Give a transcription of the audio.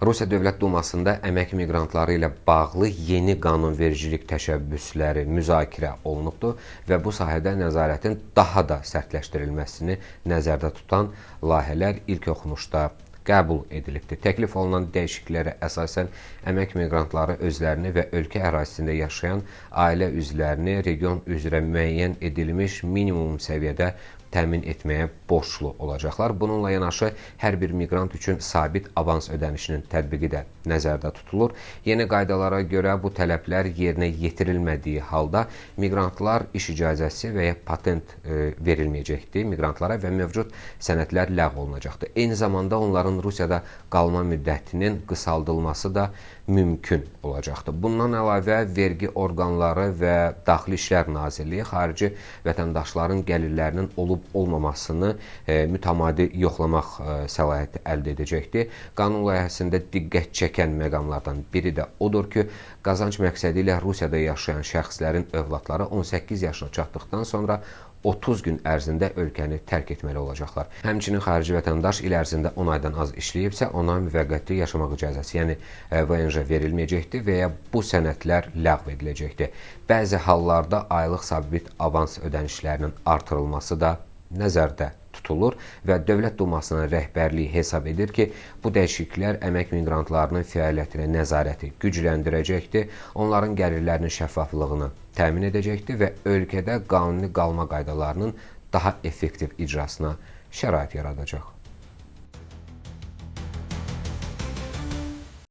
Rusiya Dövlət Dumasında əmək miqrantları ilə bağlı yeni qanunvericilik təşəbbüsləri müzakirə olunubdur və bu sahədə nəzarətin daha da sərtləşdirilməsini nəzərdə tutan layihələr ilk oxunuşda qəbul edilibdir. Təklif olunan dəyişikliklərə əsasən əmək miqrantları özlərini və ölkə ərazisində yaşayan ailə üzvlərini region üzrə müəyyən edilmiş minimum səviyyədə təmin etməyə borclu olacaqlar. Bununla yanaşı, hər bir miqrant üçün sabit avans ödənişinin tətbiqi də nəzərdə tutulur. Yeni qaydalara görə bu tələblər yerinə yetirilmədiyi halda miqrantlar iş icazəsi və ya patent verilməyəcəkdir miqrantlara və mövcud sənədlər ləğv olunacaqdır. Eyni zamanda onların Rusiyada qalma müddətinin qısaldılması da mümkün olacaqdır. Bundan əlavə, vergi orqanları və Daxili İşlər Nazirliyi xarici vətəndaşların gəlirlərinin olub-olmamasını mütəmadi yoxlamaq səlahiyyəti əldə edəcəkdir. Qanun layihəsində diqqət çəkən məqamlardan biri də odur ki, qazanc məqsədi ilə Rusiyada yaşayan şəxslərin övladları 18 yaşına çatdıqdan sonra 30 gün ərzində ölkəni tərk etməli olacaqlar. Həmçinin xarici vətəndaş il ərzində 10 aydan az işləyibsə, ona müvəqqəti yaşamaq icazəsi, yəni VNJ verilməyəcəkdir və ya bu sənədlər ləğv ediləcəkdir. Bəzi hallarda aylıq sabit avans ödənişlərinin artırılması da nəzərdə tutulur və Dövlət Dumasının rəhbərliyi hesab edir ki, bu dəyişikliklər əmək miqrantlarının fəaliyyətinə nəzarəti gücləndirəcəkdir, onların gəlirlərinin şəffaflığını təmin edəcəkdir və ölkədə qanuni qalma qaydalarının daha effektiv icrasına şərait yaradacaq.